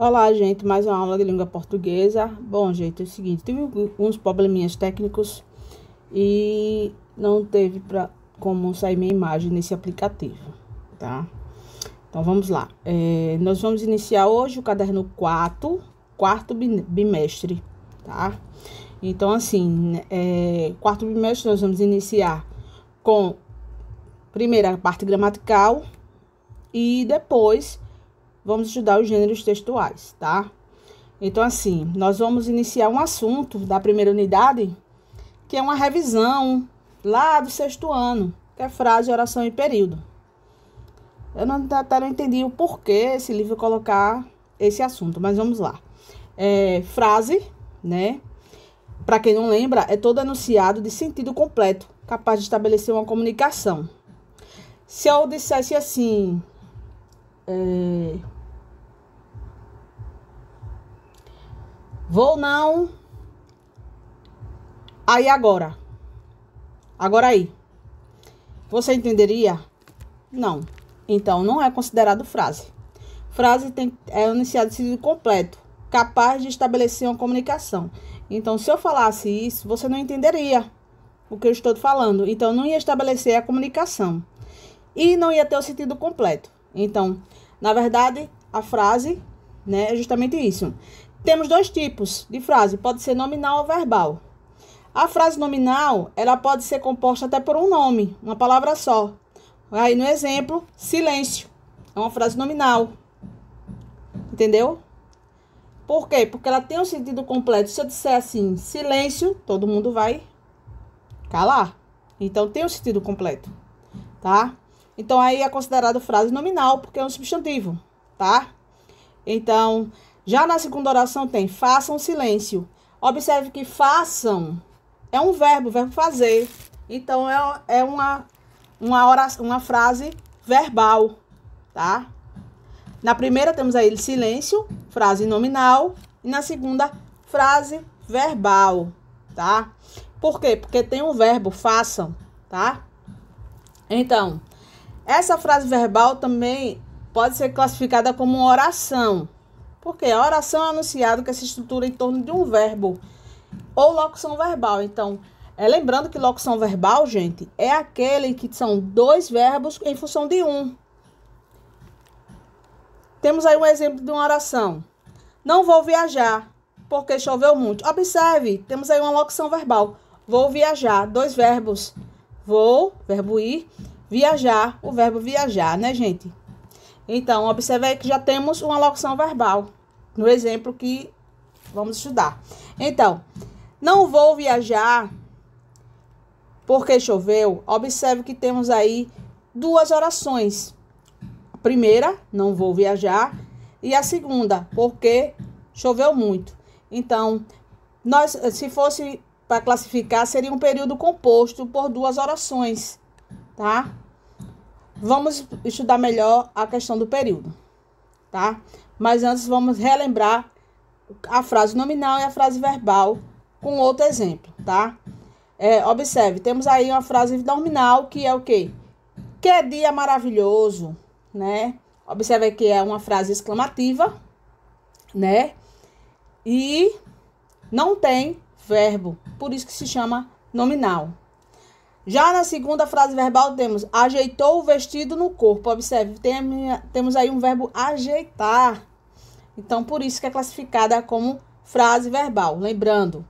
Olá, gente, mais uma aula de língua portuguesa. Bom, gente, é o seguinte, tive uns probleminhas técnicos e não teve como sair minha imagem nesse aplicativo, tá? Então, vamos lá. Nós vamos iniciar hoje o caderno quarto bimestre, tá? Então, assim, quarto bimestre nós vamos iniciar com primeiro a parte gramatical e depois vamos estudar os gêneros textuais, tá? Então, assim, nós vamos iniciar um assunto da primeira unidade, que é uma revisão lá do sexto ano, que é frase, oração e período. Eu até não entendi o porquê esse livro colocar esse assunto, mas vamos lá. Frase, né? Para quem não lembra, é todo enunciado de sentido completo, capaz de estabelecer uma comunicação. Se eu dissesse assim... Vou não. Aí agora. Agora aí. Você entenderia? Não. Então, não é considerado frase. Frase é enunciado de sentido completo, capaz de estabelecer uma comunicação. Então, se eu falasse isso, você não entenderia o que eu estou falando. Então, não ia estabelecer a comunicação. E não ia ter o sentido completo. Então, na verdade, a frase, né, é justamente isso. Temos dois tipos de frase, pode ser nominal ou verbal. A frase nominal, ela pode ser composta até por um nome, uma palavra só. Aí, no exemplo, silêncio. É uma frase nominal. Entendeu? Por quê? Porque ela tem um sentido completo. Se eu disser assim, silêncio, todo mundo vai calar. Então, tem um sentido completo, tá? Então, aí é considerado frase nominal, porque é um substantivo, tá? Então, já na segunda oração tem façam silêncio. Observe que façam é um verbo fazer. Então, é uma frase verbal, tá? Na primeira temos aí silêncio, frase nominal. E na segunda, frase verbal, tá? Por quê? Porque tem um verbo, façam, tá? Então, essa frase verbal também pode ser classificada como uma oração. Porque a oração é anunciado que se estrutura em torno de um verbo ou locução verbal. Então, lembrando que locução verbal, gente, é aquele que são dois verbos em função de um. Temos aí um exemplo de uma oração. Não vou viajar, porque choveu muito. Observe, temos aí uma locução verbal. Vou viajar, dois verbos. Vou, verbo ir, viajar, o verbo viajar, né, gente? Então, observe aí que já temos uma locução verbal no exemplo que vamos estudar. Então, não vou viajar porque choveu. Observe que temos aí duas orações. A primeira, não vou viajar, e a segunda, porque choveu muito. Então, se fosse para classificar, seria um período composto por duas orações, tá? Vamos estudar melhor a questão do período, tá? Mas antes vamos relembrar a frase nominal e a frase verbal com outro exemplo, tá? Observe, temos aí uma frase nominal que é o quê? Que dia maravilhoso, né? Observe que é uma frase exclamativa, né? E não tem verbo, por isso que se chama nominal. Já na segunda frase verbal temos ajeitou o vestido no corpo. Observe, temos aí um verbo ajeitar. Então, por isso que é classificada como frase verbal. Lembrando,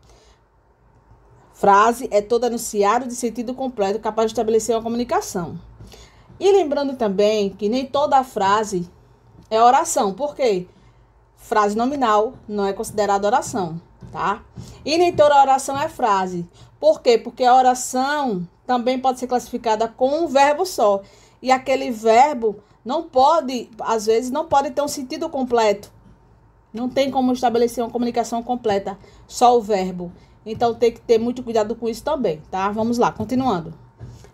frase é todo enunciado de sentido completo capaz de estabelecer uma comunicação. E lembrando também que nem toda frase é oração. Por quê? Frase nominal não é considerada oração, tá? E nem toda oração é frase. Por quê? Porque a oração também pode ser classificada com um verbo só. E aquele verbo não pode, às vezes, não pode ter um sentido completo. Não tem como estabelecer uma comunicação completa, só o verbo. Então, tem que ter muito cuidado com isso também, tá? Vamos lá, continuando.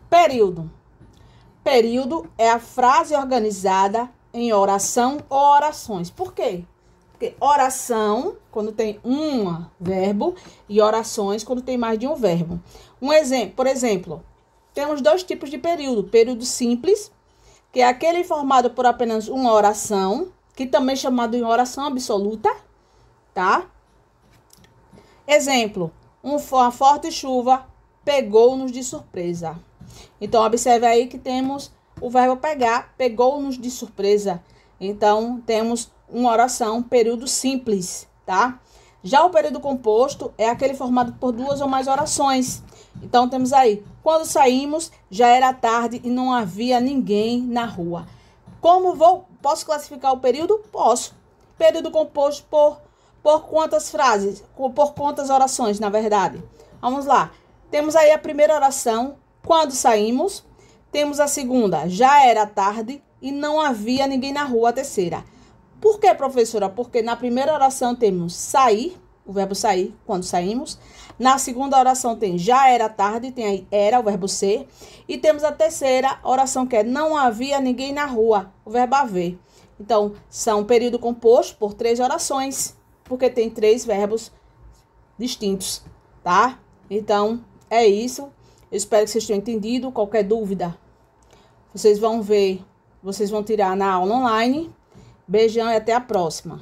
Período. Período é a frase organizada em oração ou orações. Por quê? Porque oração, quando tem um verbo, e orações, quando tem mais de um verbo. Um exemplo, por exemplo, temos dois tipos de período. Período simples, que é aquele formado por apenas uma oração, que também é chamado em oração absoluta, tá? Exemplo, uma forte chuva pegou-nos de surpresa. Então, observe aí que temos o verbo pegar, pegou-nos de surpresa. Então, temos uma oração, período simples, tá? Já o período composto é aquele formado por duas ou mais orações. Então, temos aí, quando saímos, já era tarde e não havia ninguém na rua. Posso classificar o período? Posso. Período composto por quantas frases? Por quantas orações, na verdade? Vamos lá. Temos aí a primeira oração, quando saímos. Temos a segunda, já era tarde e não havia ninguém na rua, a terceira. Por que, professora? Porque na primeira oração temos sair, o verbo sair, quando saímos. Na segunda oração tem já era tarde, tem aí era, o verbo ser. E temos a terceira oração que é não havia ninguém na rua, o verbo haver. Então, são período composto por 3 orações, porque tem 3 verbos distintos, tá? Então, é isso. Eu espero que vocês tenham entendido. Qualquer dúvida, vocês vão tirar na aula online. Beijão e até a próxima.